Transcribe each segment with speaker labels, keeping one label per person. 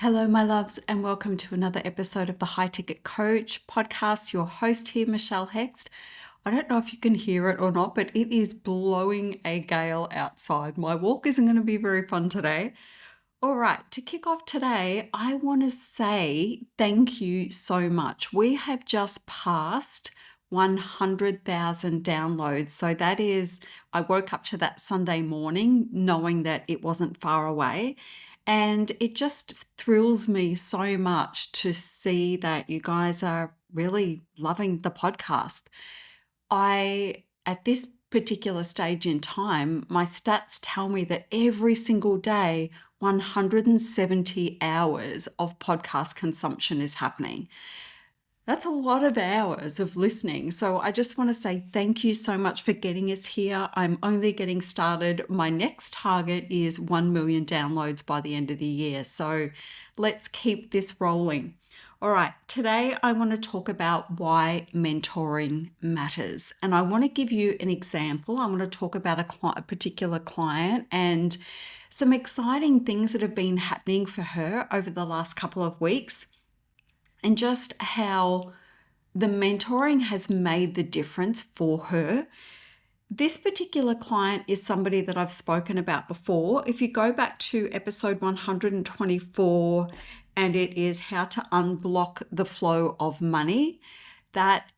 Speaker 1: Hello, my loves, and welcome to another episode of the High Ticket Coach podcast. Your host here, Michelle Hext. I don't know if you can hear it or not, but it is blowing a gale outside. My walk isn't going to be very fun today. All right, to kick off today, I want to say thank you so much. We have just passed 100,000 downloads. So that is, I woke up to that Sunday morning knowing that it wasn't far away. And it just thrills me so much to see that you guys are really loving the podcast. At this particular stage in time, my stats tell me that every single day, 170 hours of podcast consumption is happening. That's a lot of hours of listening. So I just want to say thank you so much for getting us here. I'm only getting started. My next target is 1 million downloads by the end of the year. So let's keep this rolling. All right, today I want to talk about why mentoring matters. And I want to give you an example. I want to talk about a particular client and some exciting things that have been happening for her over the last couple of weeks, and just how the mentoring has made the difference for her. This particular client is somebody that I've spoken about before. If you go back to episode 124, and it is how to unblock the flow of money, that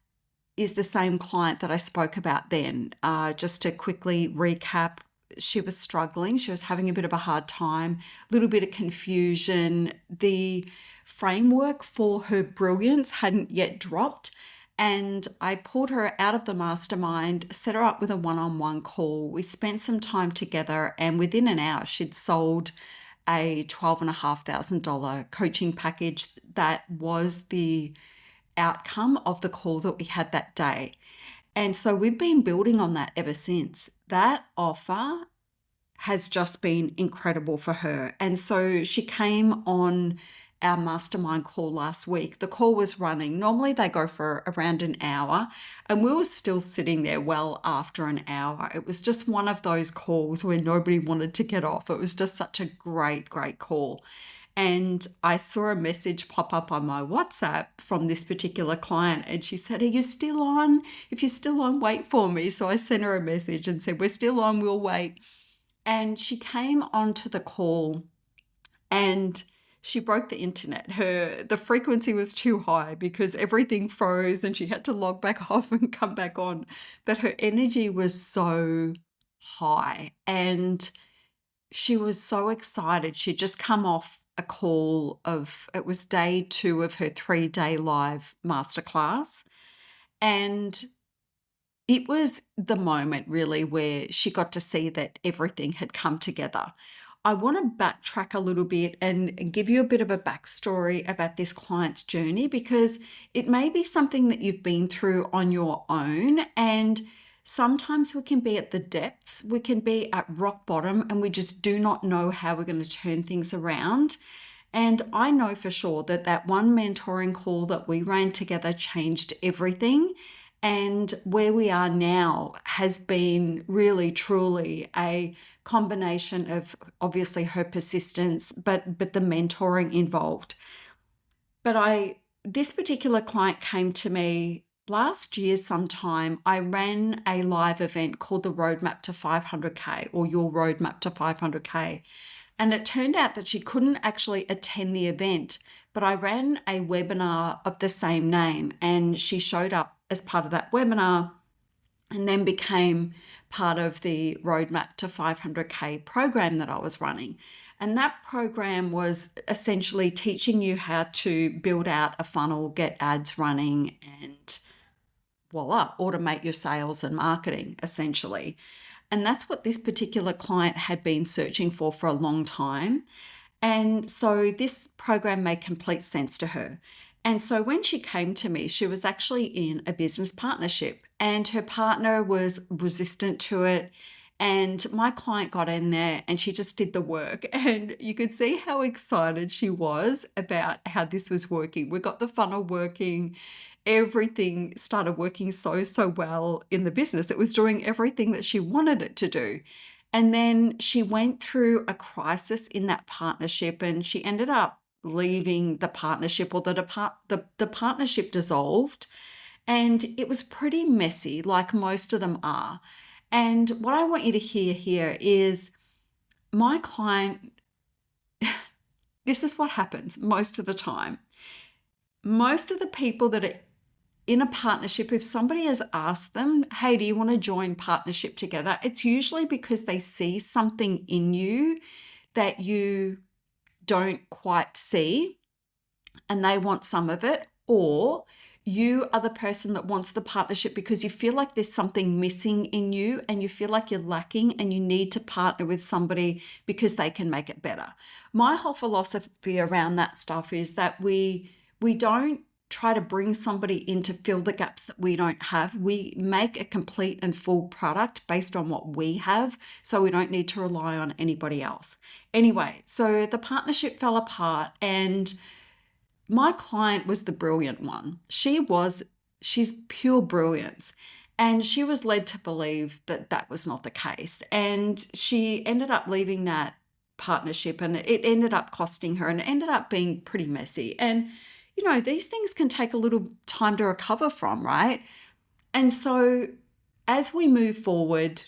Speaker 1: is the same client that I spoke about then. Just to quickly recap, she was struggling. She was having a bit of a hard time, a little bit of confusion. The framework for her brilliance hadn't yet dropped. And I pulled her out of the mastermind, set her up with a one-on-one call. We spent some time together, and within an hour, she'd sold a $12,500 coaching package that was the outcome of the call that we had that day. And so we've been building on that ever since. That offer has just been incredible for her. And so she came on our mastermind call last week. The call was running. Normally they go for around an hour, and we were still sitting there well after an hour. It was just one of those calls where nobody wanted to get off. It was just such a great call. And I saw a message pop up on my WhatsApp from this particular client, and she said, "Are you still on? If you're still on, wait for me." So I sent her a message and said, "We're still on, we'll wait." And she came onto the call and she broke the internet. The frequency was too high because everything froze and she had to log back off and come back on. But her energy was so high and she was so excited. She'd just come off a call it was day 2 of her 3-day live masterclass. And it was the moment really where she got to see that everything had come together. I want to backtrack a little bit and give you a bit of a backstory about this client's journey, because it may be something that you've been through on your own, and sometimes we can be at the depths, we can be at rock bottom, and we just do not know how we're going to turn things around. And I know for sure that that one mentoring call that we ran together changed everything. And where we are now has been really, truly a combination of obviously her persistence, but the mentoring involved. But this particular client came to me last year sometime. I ran a live event called the Roadmap to 500K, or Your Roadmap to 500K. And it turned out that she couldn't actually attend the event, but I ran a webinar of the same name, and she showed up as part of that webinar and then became part of the Roadmap to 500K program that I was running. And that program was essentially teaching you how to build out a funnel, get ads running, and voila, automate your sales and marketing, essentially. And that's what this particular client had been searching for a long time. And so this program made complete sense to her. And so when she came to me, she was actually in a business partnership, and her partner was resistant to it. And my client got in there and she just did the work. And you could see how excited she was about how this was working. We got the funnel working. Everything started working so well in the business. It was doing everything that she wanted it to do. And then she went through a crisis in that partnership, and she ended up leaving the partnership, or the partnership dissolved, and it was pretty messy, like most of them are. And what I want you to hear here is my client, this is what happens most of the time. Most of the people that are in a partnership, if somebody has asked them, hey, do you want to join partnership together? It's usually because they see something in you that you don't quite see and they want some of it, or you are the person that wants the partnership because you feel like there's something missing in you and you feel like you're lacking and you need to partner with somebody because they can make it better. My whole philosophy around that stuff is that we don't try to bring somebody in to fill the gaps that we don't have. We make a complete and full product based on what we have, so we don't need to rely on anybody else. Anyway, so the partnership fell apart and my client was the brilliant one. She's pure brilliance. And she was led to believe that that was not the case. And she ended up leaving that partnership, and it ended up costing her, and it ended up being pretty messy. And, these things can take a little time to recover from, right? And so as we move forward,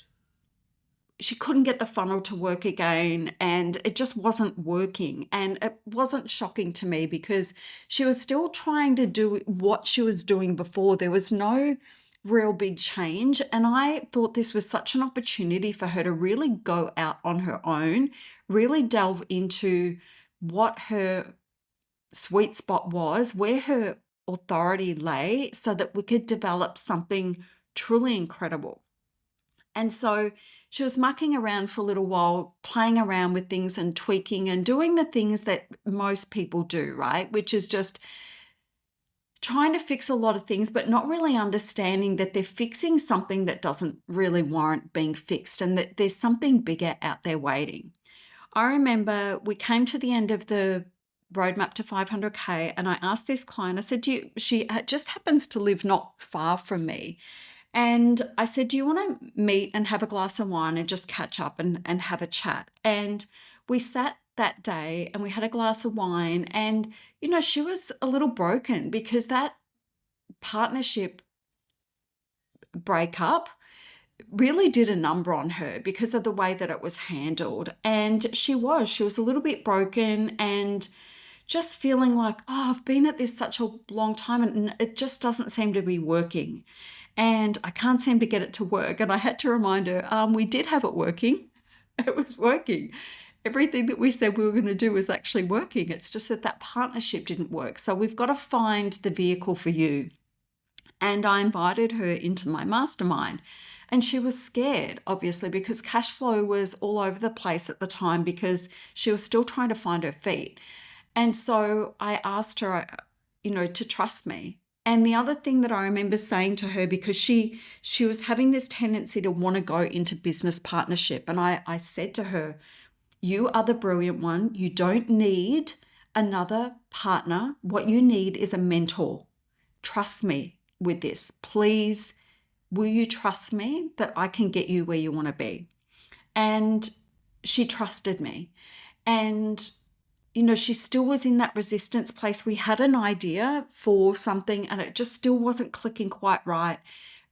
Speaker 1: she couldn't get the funnel to work again, and it just wasn't working. And it wasn't shocking to me because she was still trying to do what she was doing before. There was no real big change. And I thought this was such an opportunity for her to really go out on her own, really delve into what her sweet spot was, where her authority lay, so that we could develop something truly incredible. And so she was mucking around for a little while, playing around with things and tweaking and doing the things that most people do, right? Which is just trying to fix a lot of things, but not really understanding that they're fixing something that doesn't really warrant being fixed, and that there's something bigger out there waiting. I remember we came to the end of the roadmap to 500K, and I asked this client, I said, she just happens to live not far from me. And I said, do you want to meet and have a glass of wine and just catch up and have a chat? And we sat that day and we had a glass of wine. And, she was a little broken because that partnership breakup really did a number on her because of the way that it was handled. And she was a little bit broken and just feeling like, oh, I've been at this such a long time and it just doesn't seem to be working. And I can't seem to get it to work. And I had to remind her, we did have it working. It was working. Everything that we said we were going to do was actually working. It's just that partnership didn't work. So we've got to find the vehicle for you. And I invited her into my mastermind. And she was scared, obviously, because cash flow was all over the place at the time because she was still trying to find her feet. And so I asked her, to trust me. And the other thing that I remember saying to her, because she was having this tendency to want to go into business partnership, and I said to her, you are the brilliant one. You don't need another partner. What you need is a mentor. Trust me with this. Please, will you trust me that I can get you where you want to be? And she trusted me. And she still was in that resistance place. We had an idea for something and it just still wasn't clicking quite right.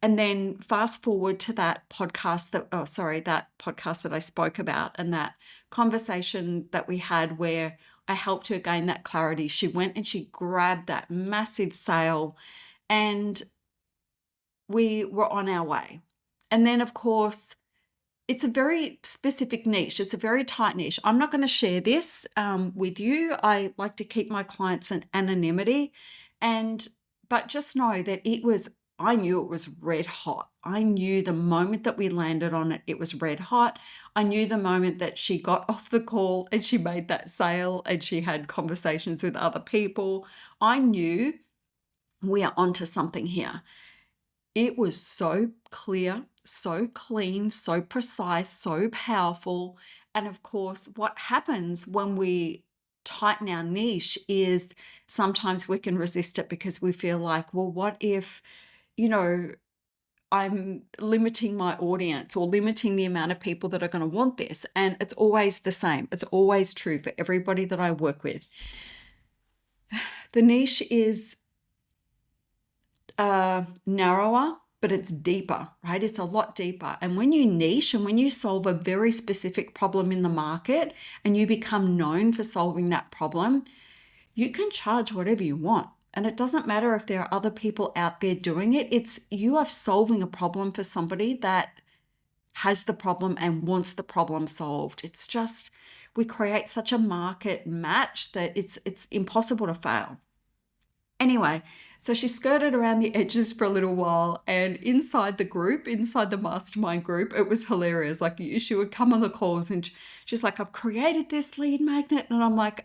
Speaker 1: And then fast forward to that podcast that podcast that I spoke about, and that conversation that we had where I helped her gain that clarity. She went and she grabbed that massive sale and we were on our way. And then, of course, it's a very specific niche. It's a very tight niche. I'm not going to share this with you. I like to keep my clients in anonymity. But just know that I knew it was red hot. I knew the moment that we landed on it, it was red hot. I knew the moment that she got off the call and she made that sale and she had conversations with other people. I knew we are onto something here. It was so clear, so clean, so precise, so powerful. And of course, what happens when we tighten our niche is sometimes we can resist it because we feel like, well, what if, I'm limiting my audience or limiting the amount of people that are going to want this? And it's always the same. It's always true for everybody that I work with. The niche is narrower, but it's deeper, right? It's a lot deeper. And when you niche and when you solve a very specific problem in the market and you become known for solving that problem, you can charge whatever you want. And it doesn't matter if there are other people out there doing it. It's you are solving a problem for somebody that has the problem and wants the problem solved. It's just we create such a market match that it's impossible to fail. Anyway, so she skirted around the edges for a little while, and inside the group, inside the mastermind group, it was hilarious. Like she would come on the calls and she's like, I've created this lead magnet. And I'm like,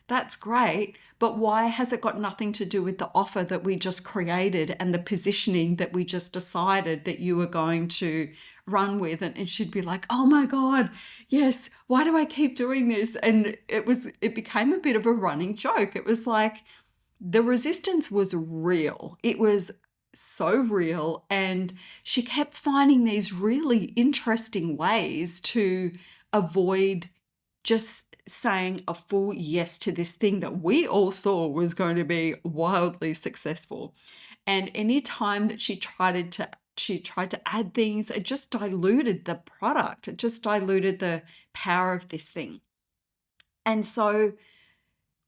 Speaker 1: that's great, but why has it got nothing to do with the offer that we just created and the positioning that we just decided that you were going to run with? And she'd be like, oh my God, yes, why do I keep doing this? And it became a bit of a running joke. It was like, the resistance was real. It was so real. And she kept finding these really interesting ways to avoid just saying a full yes to this thing that we all saw was going to be wildly successful. And any time that she tried to add things, it just diluted the product. It just diluted the power of this thing. And so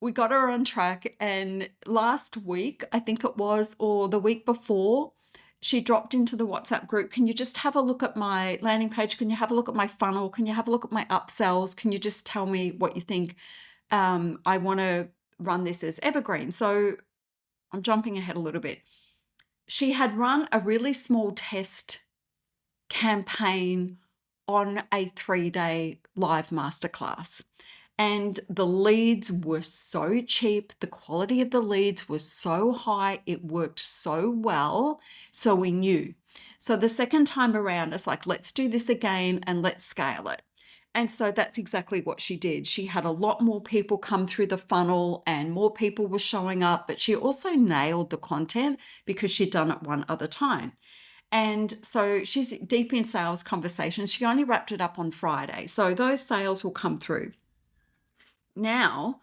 Speaker 1: we got her on track, and last week, I think it was, or the week before, she dropped into the WhatsApp group. Can you just have a look at my landing page? Can you have a look at my funnel? Can you have a look at my upsells? Can you just tell me what you think? I want to run this as evergreen. So I'm jumping ahead a little bit. She had run a really small test campaign on a 3-day live masterclass. And the leads were so cheap. The quality of the leads was so high. It worked so well. So we knew. So the second time around, it's like, let's do this again and let's scale it. And so that's exactly what she did. She had a lot more people come through the funnel and more people were showing up, but she also nailed the content because she'd done it one other time. And so she's deep in sales conversations. She only wrapped it up on Friday. So those sales will come through. Now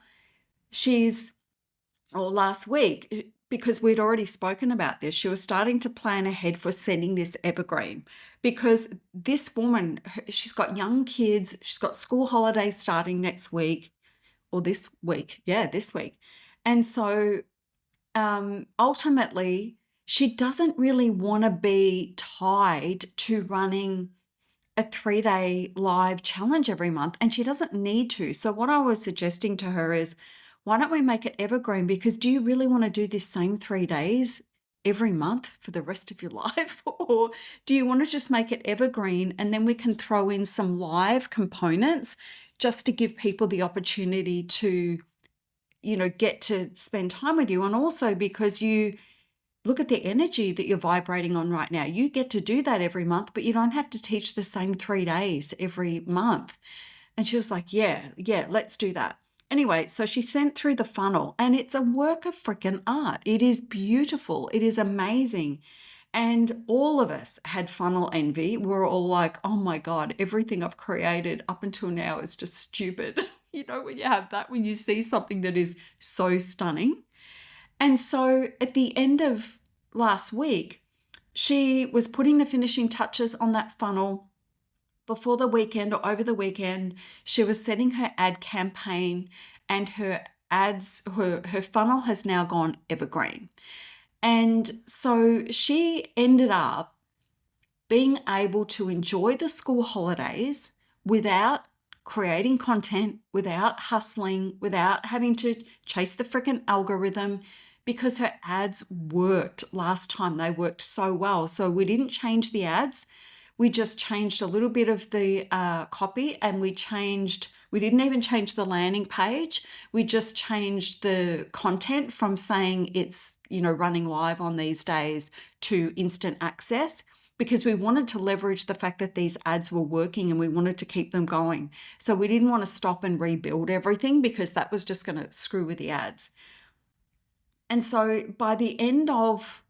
Speaker 1: last week, because we'd already spoken about this, she was starting to plan ahead for sending this evergreen, because this woman, she's got young kids, she's got school holidays starting next week or this week. Yeah, this week. And so ultimately, she doesn't really want to be tied to running a 3-day live challenge every month, and she doesn't need to. So what I was suggesting to her is, why don't we make it evergreen? Because do you really want to do this same 3 days every month for the rest of your life? Or do you want to just make it evergreen, and then we can throw in some live components just to give people the opportunity to, get to spend time with you? And also because you look at the energy that you're vibrating on right now. You get to do that every month, but you don't have to teach the same 3 days every month. And she was like, yeah, let's do that. Anyway, so she sent through the funnel, and it's a work of freaking art. It is beautiful. It is amazing. And all of us had funnel envy. We're all like, oh my God, everything I've created up until now is just stupid. When you have that, when you see something that is so stunning. And so at the end of last week, she was putting the finishing touches on that funnel. Before the weekend or over the weekend, she was setting her ad campaign, and her funnel has now gone evergreen. And so she ended up being able to enjoy the school holidays without creating content, without hustling, without having to chase the freaking algorithm, because her ads worked last time. They worked so well. So we didn't change the ads. We just changed a little bit of the copy, and we didn't even change the landing page. We just changed the content from saying it's, running live on these days to instant access, because we wanted to leverage the fact that these ads were working and we wanted to keep them going. So we didn't want to stop and rebuild everything, because that was just going to screw with the ads. And so by the end of,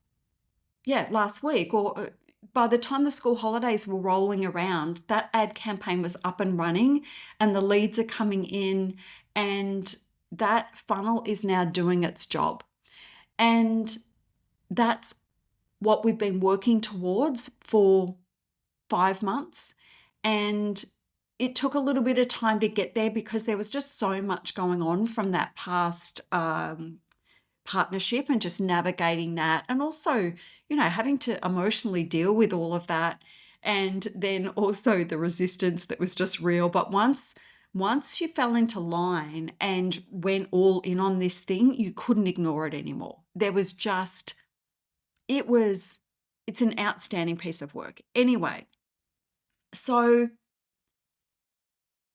Speaker 1: last week, or by the time the school holidays were rolling around, that ad campaign was up and running, and the leads are coming in, and that funnel is now doing its job. And that's what we've been working towards for 5 months. And it took a little bit of time to get there because there was just so much going on from that past partnership and just navigating that. And also, having to emotionally deal with all of that. And then also the resistance that was just real. But once you fell into line and went all in on this thing, you couldn't ignore it anymore. There was just, it's an outstanding piece of work. Anyway, so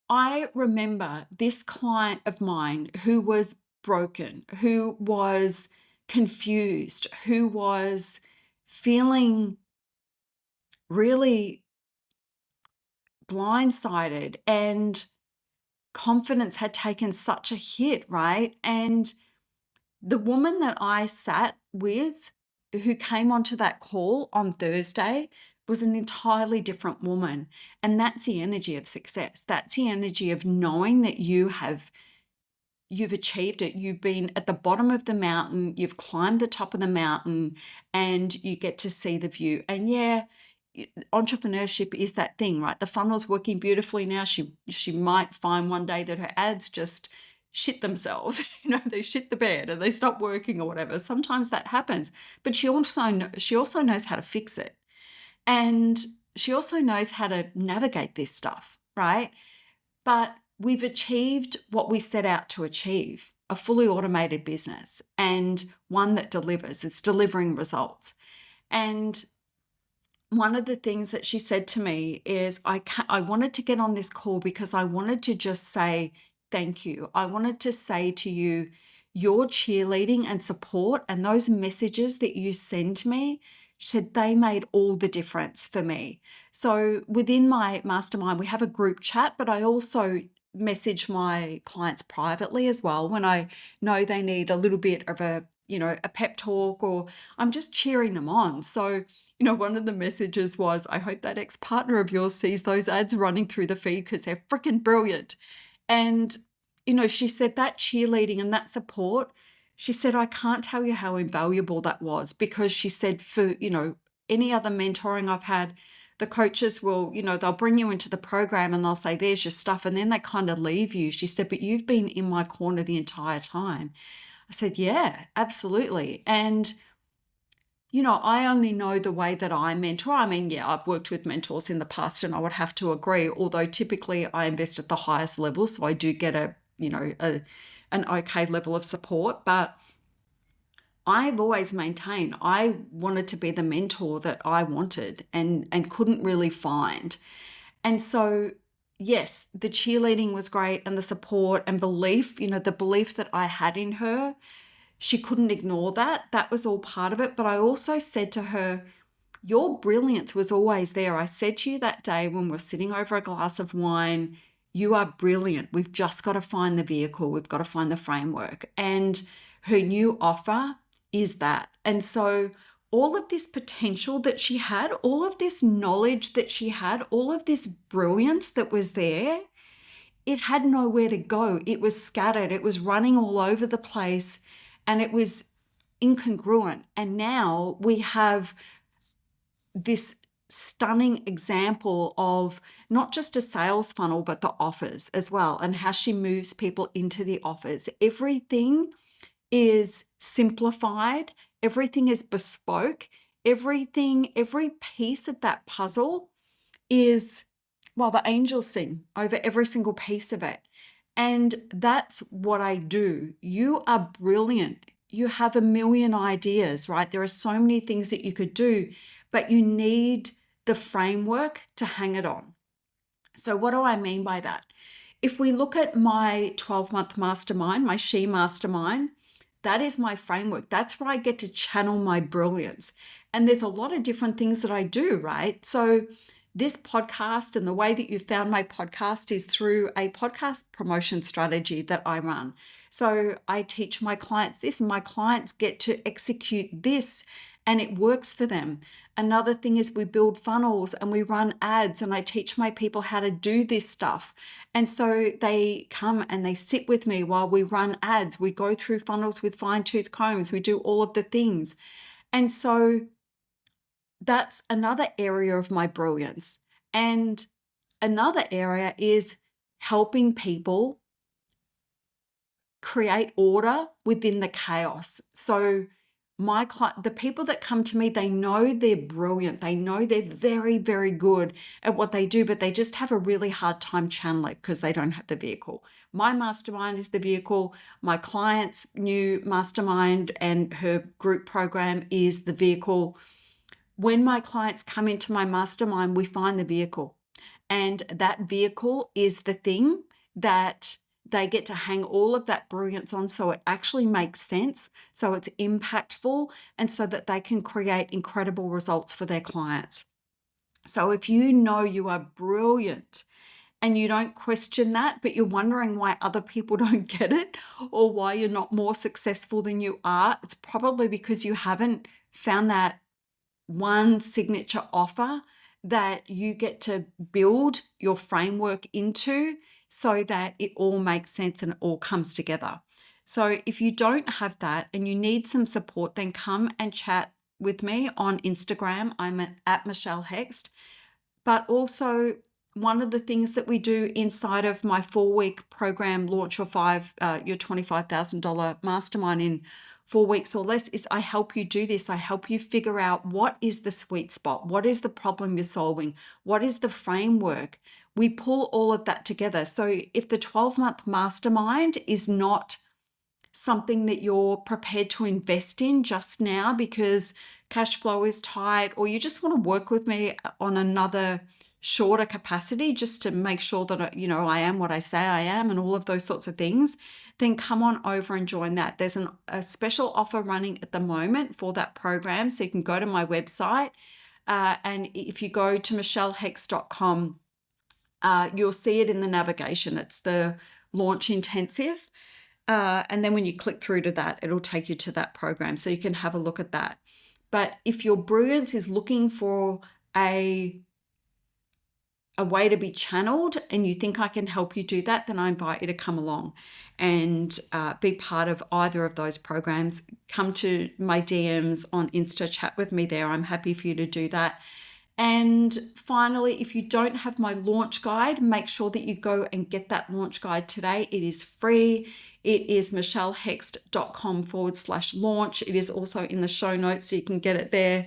Speaker 1: I remember this client of mine who was broken, who was confused, who was feeling really blindsided, and confidence had taken such a hit, right? And the woman that I sat with who came onto that call on Thursday was an entirely different woman. And that's the energy of success. That's the energy of knowing that you've achieved it. You've been at the bottom of the mountain, you've climbed the top of the mountain, and you get to see the view. And yeah, entrepreneurship is that thing, right? The funnel's working beautifully now. She might find one day that her ads just shit themselves. They shit the bed and they stop working or whatever. Sometimes that happens. But she also knows how to fix it. And she also knows how to navigate this stuff, right? But we've achieved what we set out to achieve, a fully automated business and one that delivers. It's delivering results. And one of the things that she said to me is, I wanted to get on this call because I wanted to just say thank you. I wanted to say to you, your cheerleading and support and those messages that you send me, she said, they made all the difference for me. So within my mastermind, we have a group chat, but I also message my clients privately as well when I know they need a little bit of a pep talk, or I'm just cheering them on. So one of the messages was, I hope that ex-partner of yours sees those ads running through the feed because they're freaking brilliant. And, she said that cheerleading and that support, she said, I can't tell you how invaluable that was, because she said for, any other mentoring I've had, the coaches will, they'll bring you into the program and they'll say, there's your stuff. And then they kind of leave you. She said, but you've been in my corner the entire time. I said, yeah, absolutely. And I only know the way that I mentor. I mean, yeah, I've worked with mentors in the past and I would have to agree, although typically I invest at the highest level. So I do get an okay level of support, but I've always maintained I wanted to be the mentor that I wanted and couldn't really find. And so, yes, the cheerleading was great and the support and belief, the belief that I had in her, she couldn't ignore that. That was all part of it. But I also said to her, your brilliance was always there. I said to you that day when we're sitting over a glass of wine, you are brilliant. We've just got to find the vehicle. We've got to find the framework. And her new offer is that. And so all of this potential that she had, all of this knowledge that she had, all of this brilliance that was there, it had nowhere to go. It was scattered. It was running all over the place and it was incongruent. And now we have this stunning example of not just a sales funnel, but the offers as well, and how she moves people into the offers. Everything is simplified. Everything is bespoke. Every piece of that puzzle is, well, the angels sing over every single piece of it. And that's what I do. You are brilliant. You have a million ideas, right? There are so many things that you could do, but you need the framework to hang it on. So what do I mean by that? If we look at my 12-month mastermind, my S.H.E Mastermind, that is my framework. That's where I get to channel my brilliance. And there's a lot of different things that I do, right? So this podcast and the way that you found my podcast is through a podcast promotion strategy that I run. So I teach my clients this, and my clients get to execute this and it works for them. Another thing is we build funnels and we run ads, and I teach my people how to do this stuff. And so they come and they sit with me while we run ads. We go through funnels with fine-tooth combs. We do all of the things. And so that's another area of my brilliance. And another area is helping people create order within the chaos. So the people that come to me, they know they're brilliant. They know they're very, very good at what they do, but they just have a really hard time channeling because they don't have the vehicle. My mastermind is the vehicle. My client's new mastermind and her group program is the vehicle. When my clients come into my mastermind, we find the vehicle. And that vehicle is the thing that they get to hang all of that brilliance on, so it actually makes sense, so it's impactful, and so that they can create incredible results for their clients. So if you know you are brilliant and you don't question that, but you're wondering why other people don't get it or why you're not more successful than you are, it's probably because you haven't found that one signature offer that you get to build your framework into so that it all makes sense and it all comes together. So if you don't have that and you need some support, then come and chat with me on Instagram. I'm at Michelle Hext. But also, one of the things that we do inside of my 4-week program, Launch Your $25,000 mastermind in 4 weeks or less, is I help you do this. I help you figure out what is the sweet spot, what is the problem you're solving, what is the framework. We pull all of that together. So if the 12-month mastermind is not something that you're prepared to invest in just now because cash flow is tight, or you just want to work with me on another shorter capacity just to make sure that I am what I say I am and all of those sorts of things, then come on over and join that. There's a special offer running at the moment for that program, so you can go to my website, and if you go to michellehex.com, you'll see it in the navigation. It's the launch intensive. And then when you click through to that, it'll take you to that program. So you can have a look at that. But if your brilliance is looking for a way to be channeled and you think I can help you do that, then I invite you to come along and be part of either of those programs. Come to my DMs on Insta, chat with me there. I'm happy for you to do that. And finally, if you don't have my launch guide, make sure that you go and get that launch guide today. It is free. It is michellehext.com/launch. It is also in the show notes, so you can get it there.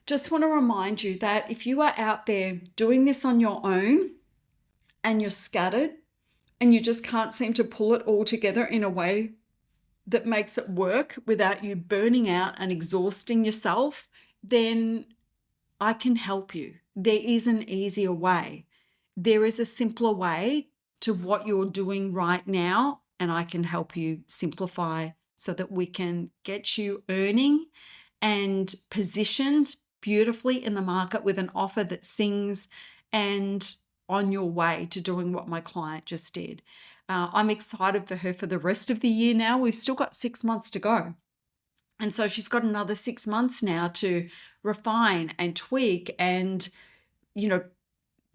Speaker 1: Just want to remind you that if you are out there doing this on your own and you're scattered and you just can't seem to pull it all together in a way that makes it work without you burning out and exhausting yourself, then I can help you. There is an easier way. There is a simpler way to what you're doing right now, and I can help you simplify so that we can get you earning and positioned beautifully in the market with an offer that sings and on your way to doing what my client just did. I'm excited for her for the rest of the year now. We've still got 6 months to go. And so she's got another 6 months now to refine and tweak and,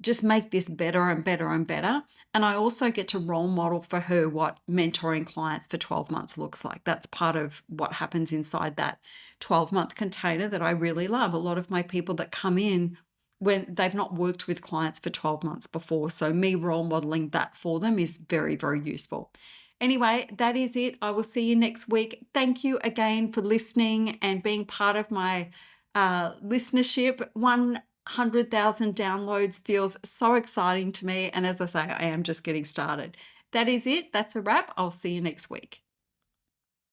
Speaker 1: just make this better and better and better. And I also get to role model for her what mentoring clients for 12 months looks like. That's part of what happens inside that 12-month container that I really love. A lot of my people that come in, when they've not worked with clients for 12 months before. So me role modeling that for them is very, very useful. Anyway, that is it. I will see you next week. Thank you again for listening and being part of my listenership. 100,000 downloads feels so exciting to me. And as I say, I am just getting started. That is it. That's a wrap. I'll see you next week.